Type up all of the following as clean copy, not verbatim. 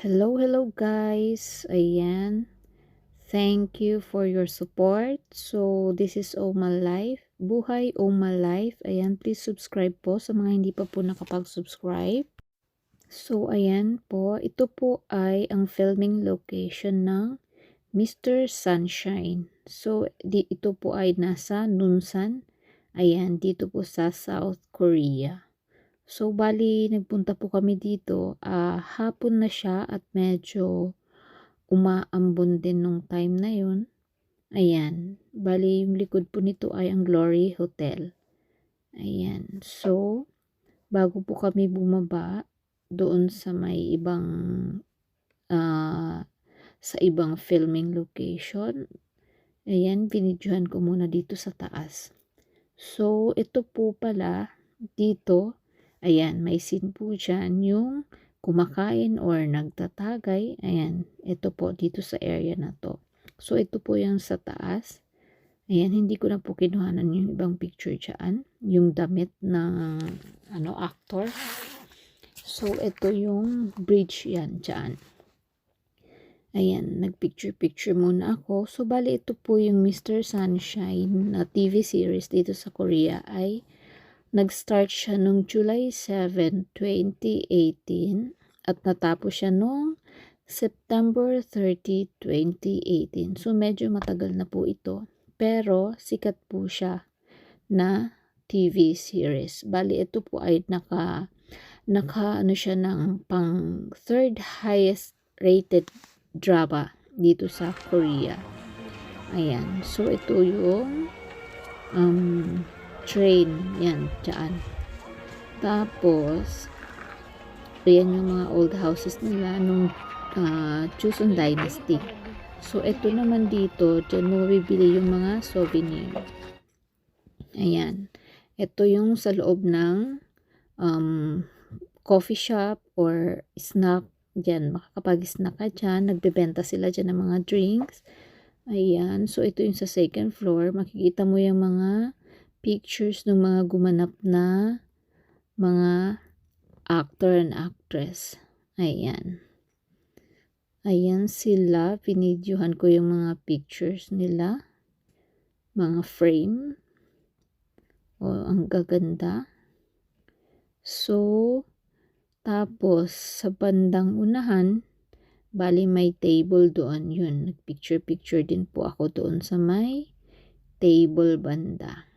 Hello guys. Ayan. Thank you for your support. So, this is Oma Life. Buhay Oma Life. Ayan, please subscribe po sa mga hindi pa po nakapag-subscribe. So, ayan po. Ito po ay ang filming location ng Mr. Sunshine. So, ito po ay nasa Nunsan. Ayan, dito po sa South Korea. So, bali, nagpunta po kami dito. Hapon na siya at medyo umaambon din nung time na yun. Ayan. Bali, yung likod po nito ay ang Glory Hotel. Ayan. So, bago po kami bumaba doon sa may ibang sa ibang filming location, ayan, binidyohan ko muna dito sa taas. So, ito po pala dito, ayan, may scene po dyan yung kumakain or nagtatagay. Ayan, ito po dito sa area na to. So, ito po yung sa taas. Ayan, hindi ko na po kinuhanan yung ibang picture dyan. Yung damit ng actor. So, ito yung bridge yan dyan. Ayan, nagpicture-picture muna ako. So, bali ito po yung Mr. Sunshine na TV series dito sa Korea ay nag-start siya noong July 7, 2018 at natapos siya noong September 30, 2018. So, medyo matagal na po ito. Pero, sikat po siya na TV series. Bali, ito po ay naka siya ng pang third highest rated drama dito sa Korea. Ayan. So, ito yung train. Yan, dyan. Tapos, ayan yung mga old houses nila nung Joseon Dynasty. So, ito naman dito, dyan mo bibili yung mga souvenir. Ayan. Ito yung sa loob ng coffee shop or snack. Diyan, makakapag-snack ka dyan. Nagbebenta sila dyan ng mga drinks. Ayan. So, ito yung sa second floor. Makikita mo yung mga pictures ng mga gumanap na mga actor and actress. Ayan. Ayan sila. Pinidyohan ko yung mga pictures nila. Mga frame. O, ang gaganda. So, tapos, sa bandang unahan, bali may table doon. Yun, nagpicture-picture din po ako doon sa may table banda.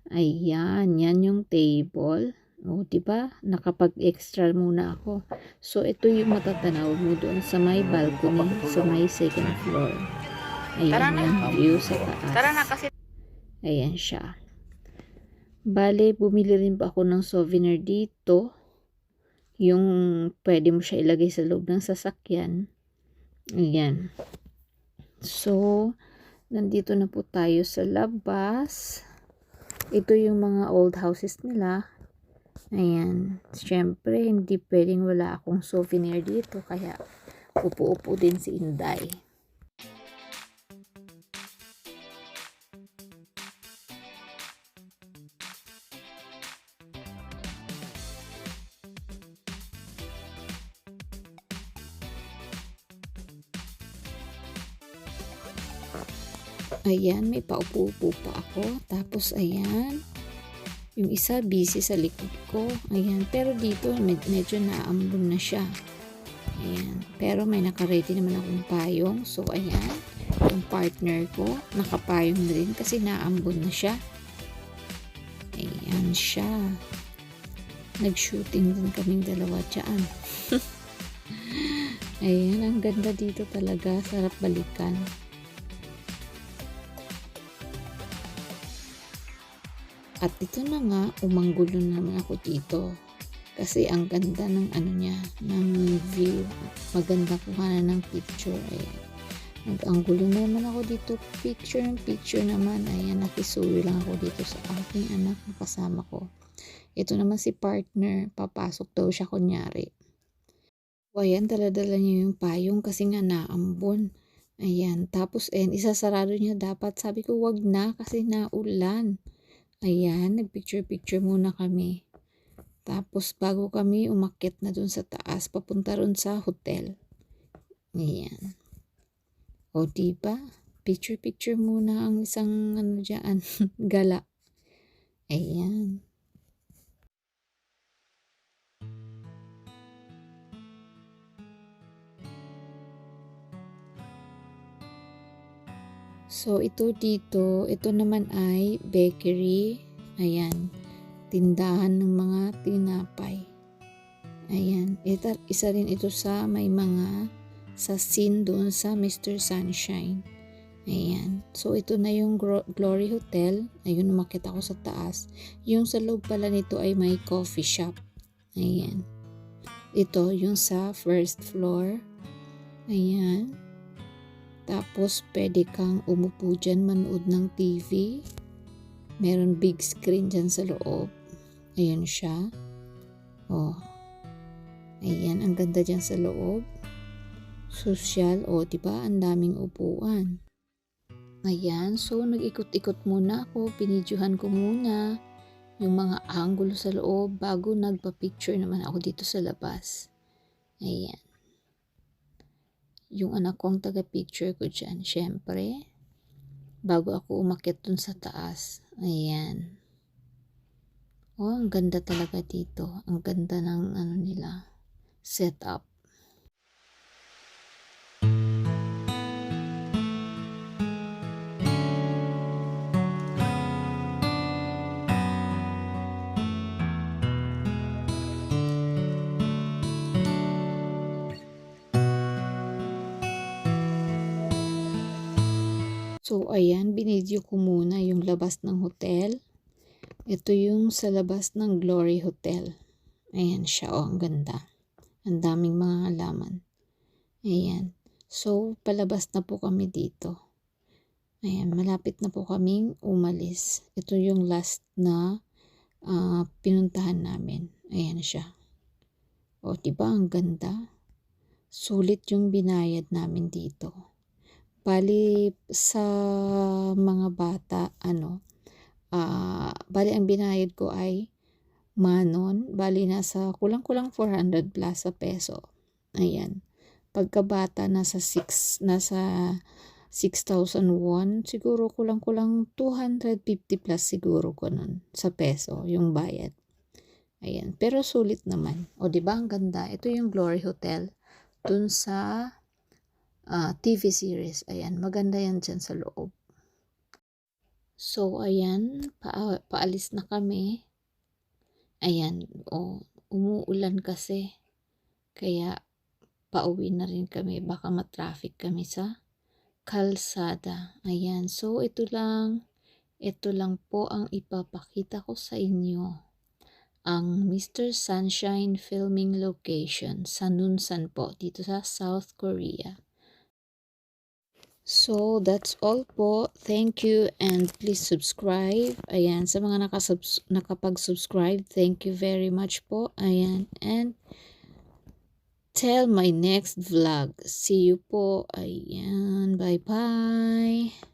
Ayan, yan yung table. O, diba? Nakapag-extra muna ako. So, ito yung matatanaw mo doon sa may balcony, sa may second floor. Ayan yung view sa taas. Ayan siya. Bale, bumili rin pa ako ng souvenir dito. Yung pwede mo siya ilagay sa loob ng sasakyan. Ayan. So, nandito na po tayo sa labas. Ito yung mga old houses nila. Ayan. Siyempre, hindi pwedeng wala akong souvenir dito. Kaya, upo-upo din si Inday. Ayan, may paupo-upo pa ako. Tapos, ayan. Yung isa, busy sa likod ko. Ayan. Pero dito, medyo naambon na siya. Ayan. Pero may nakaready naman akong payong. So, ayan. Yung partner ko, nakapayong na rin kasi naambon na siya. Ayan siya. Nag-shooting din kaming dalawa dyan. Ayan, ang ganda dito talaga. Sarap balikan. At ito na nga, umanggulo naman ako dito. Kasi ang ganda ng niya, ng view. Maganda kuha na ng picture. Ayan. Nag-anggulo naman ako dito. Picture naman. Ayan, nakisuyo lang ako dito sa aking anak na kasama ko. Ito naman si partner. Papasok daw siya kunyari. O ayan, dala-dala niya yung payong kasi nga naambon. Ayan, tapos isasarado niya dapat. Sabi ko, wag na kasi naulan. Ayan, nagpicture-picture muna kami. Tapos bago kami umakyat na dun sa taas, papunta ron sa hotel. Ayan. O diba? Picture muna ang isang dyan, gala. Ayan. So ito dito, ito naman ay bakery. Ayan. Tindahan ng mga tinapay. Ayan. Isa rin ito sa may mga sa scene doon sa Mr. Sunshine. Ayan. So ito na yung Glory Hotel. Ayun, umakyat ako sa taas. Yung sa loob pala nito ay may coffee shop. Ayan. Ito yung sa first floor. Ayan. Tapos pwede kang umupo dyan, manood ng TV. Meron big screen dyan sa loob. Ayan siya. Oh. Ayan, ang ganda dyan sa loob. Social, diba? Ang daming upuan. Ayan, so nag-ikot-ikot muna ako. Pinidyohan ko muna yung mga angulo sa loob bago nagpa-picture naman ako dito sa labas. Ayan. Yung anak kong taga-picture ko dyan, syempre. Bago ako umakyat dun sa taas. Ayan. Ang ganda talaga dito. Ang ganda ng nila, setup. So, ayan, binidyo ko muna yung labas ng hotel. Ito yung sa labas ng Glory Hotel. Ayan siya, ang ganda. Ang daming mga halaman. Ayan. So, palabas na po kami dito. Ayan, malapit na po kaming umalis. Ito yung last na pinuntahan namin. Ayan siya. Diba ang ganda? Sulit yung binayad namin dito. Bali sa mga bata, bali ang binayad ko ay manon, bali nasa kulang-kulang 400 plus sa peso. Ayan. Pagkabata nasa 6,001, siguro kulang-kulang 250 plus siguro ko nun sa peso yung bayad. Ayan, pero sulit naman. Diba ang ganda? Ito yung Glory Hotel dun sa TV series. Ayan, maganda yan dyan sa loob. So, ayan, paalis na kami. Ayan, umuulan kasi. Kaya, pauwi na rin kami. Baka matraffic kami sa kalsada. Ayan, so ito lang po ang ipapakita ko sa inyo. Ang Mr. Sunshine filming location sa Nunsan po, dito sa South Korea. So, that's all po. Thank you and please subscribe. Ayan, sa mga nakapag-subscribe, thank you very much po. Ayan, and till my next vlog. See you po. Ayan, bye-bye.